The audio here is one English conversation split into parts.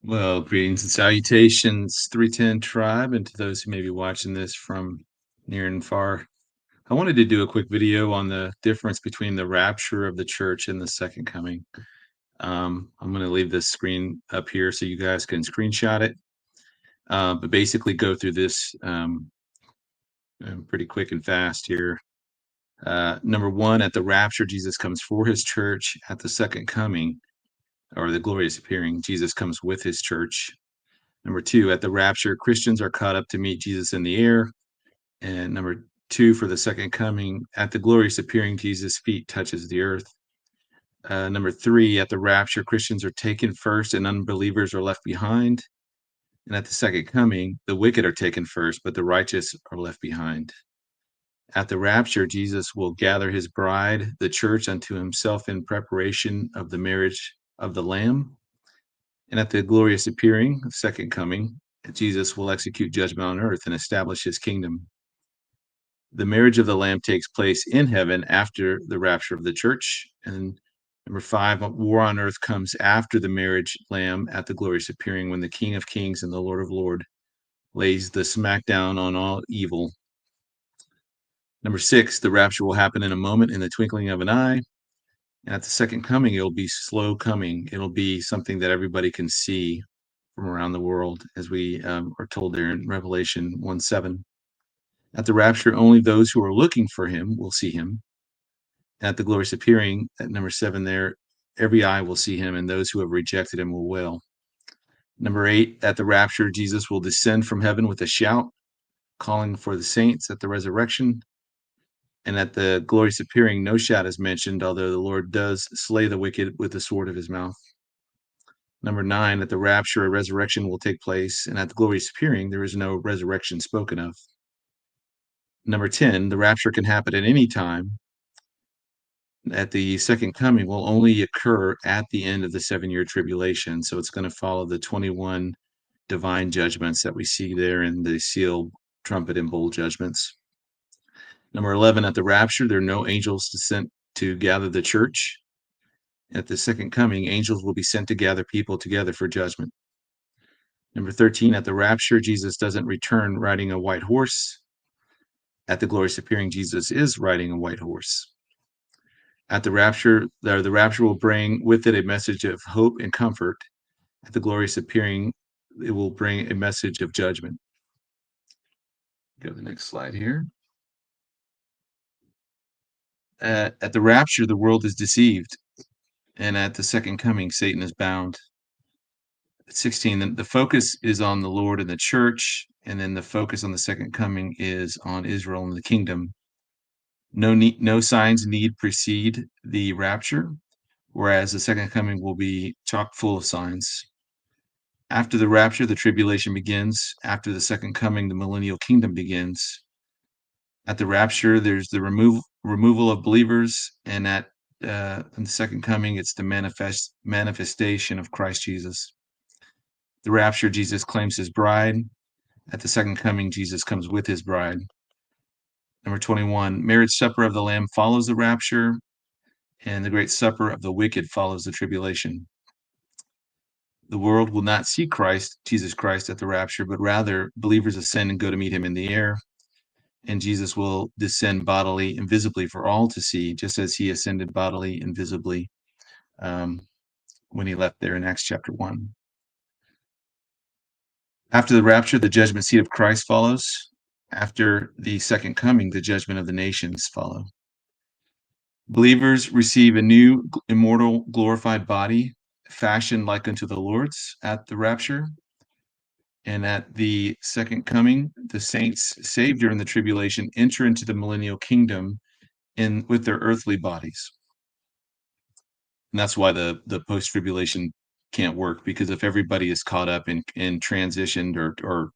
Well, greetings and salutations, 310 tribe, and to those who may be watching this from near and far. I wanted to do a quick video on the difference between the rapture of the church and the second coming. I'm going to leave this screen up here so you guys can screenshot it, but basically go through this pretty quick and fast here. Number one, at the rapture, Jesus comes for his church. At the second coming, or the glorious appearing, Jesus comes with his church. Number two, at the rapture, Christians are caught up to meet Jesus in the air. And number two, for the second coming, at the glorious appearing, Jesus' feet touches the earth. Number three, at the rapture, Christians are taken first and unbelievers are left behind. And at the second coming, the wicked are taken first, but the righteous are left behind. At the rapture, Jesus will gather his bride, the church, unto himself in preparation of the marriage of the Lamb. And at the glorious appearing, second coming, Jesus will execute judgment on earth and establish his kingdom. The marriage of the Lamb takes place in heaven after the rapture of the church. And number five, war on earth comes after the marriage lamb at the glorious appearing, when the King of Kings and the Lord of Lords lays the smackdown on all evil. Number six, the rapture will happen in a moment, in the twinkling of an eye. And at the second coming, it'll be slow coming. It'll be something that everybody can see from around the world, as we are told there in Revelation 1:7. At the rapture, only those who are looking for him will see him. At the glorious appearing, at number seven there, every eye will see him, and those who have rejected him will wail. Number eight, at the rapture, Jesus will descend from heaven with a shout, calling for the saints at the resurrection. And at the glorious appearing, no shout is mentioned, although the Lord does slay the wicked with the sword of his mouth. Number nine, at the rapture, a resurrection will take place, and at the glorious appearing, there is no resurrection spoken of. Number 10, the rapture can happen at any time. At the second coming will only occur at the end of the 7-year tribulation. So it's going to follow the 21 divine judgments that we see there in the seal, trumpet, and bowl judgments. Number 11, at the rapture, there are no angels sent to gather the church. At the second coming, angels will be sent to gather people together for judgment. Number 13, at the rapture, Jesus doesn't return riding a white horse. At the glorious appearing, Jesus is riding a white horse. At the rapture will bring with it a message of hope and comfort. At the glorious appearing, it will bring a message of judgment. Go to the next slide here. At the rapture, the world is deceived, and at the second coming, Satan is bound. 16, the focus is on the Lord and the church, and then the focus on the second coming is on Israel and the kingdom. No signs need precede the rapture, whereas the second coming will be chock full of signs. After the rapture, the tribulation begins. After the second coming, the millennial kingdom begins. At the rapture, there's the removal of believers, and in the second coming, it's the manifestation of Christ Jesus. The rapture, Jesus claims his bride. At the second coming, Jesus comes with his bride. Number 21, marriage supper of the Lamb follows the rapture, and the great supper of the wicked follows the tribulation. The world will not see Christ, Jesus Christ, at the rapture, but rather believers ascend and go to meet him in the air. And Jesus will descend bodily and visibly for all to see, just as he ascended bodily and visibly when he left there in Acts chapter 1. After the rapture, the judgment seat of Christ follows. After the second coming, the judgment of the nations follow. Believers receive a new immortal glorified body fashioned like unto the Lord's at the rapture. And at the second coming, the saints saved during the tribulation enter into the millennial kingdom with their earthly bodies. And that's why the post-tribulation can't work, because if everybody is caught up and transitioned or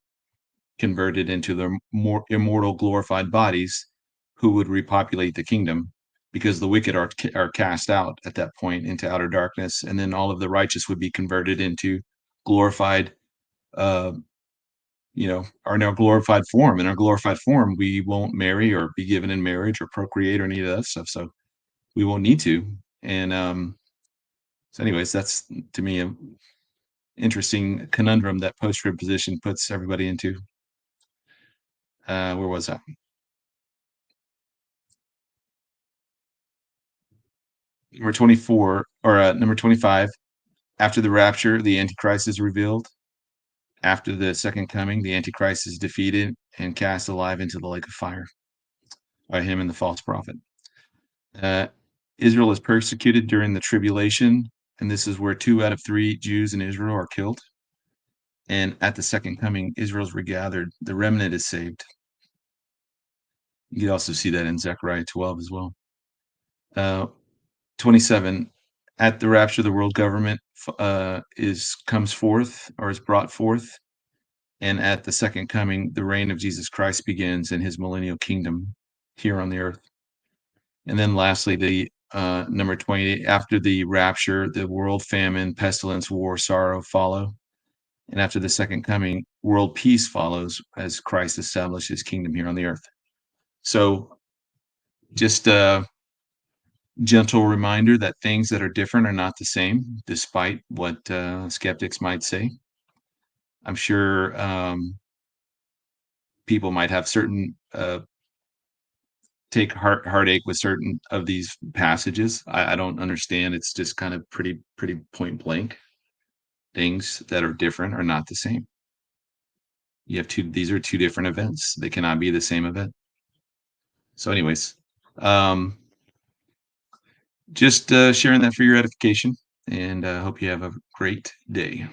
converted into their more immortal glorified bodies, who would repopulate the kingdom? Because the wicked are cast out at that point into outer darkness, and then all of the righteous would be converted into glorified are in our glorified form. In our glorified form, we won't marry or be given in marriage or procreate or any of that stuff. So we won't need to. And so anyways, that's to me interesting conundrum that post-trib position puts everybody into. Where was I? Number 24 or number 25. After the rapture, the Antichrist is revealed. After the second coming, the Antichrist is defeated and cast alive into the lake of fire by him and the false prophet. Uh, Israel is persecuted during the tribulation, and this is where 2 out of 3 Jews in Israel are killed. And at the second coming, Israel's regathered. The remnant is saved. You can also see that in Zechariah 12 as well. 27. At the rapture, the world government comes forth or is brought forth. And at the second coming, the reign of Jesus Christ begins in his millennial kingdom here on the earth. And then lastly, the number 28, after the rapture, the world famine, pestilence, war, sorrow follow. And after the second coming, world peace follows as Christ establishes his kingdom here on the earth. So just a gentle reminder that things that are different are not the same, despite what skeptics might say. I'm sure people might have certain take heartache with certain of these passages. I don't understand. It's just kind of pretty point blank. Things that are different are not the same. You have these are 2 different events. They cannot be the same event. So anyways, just sharing that for your edification, and hope you have a great day.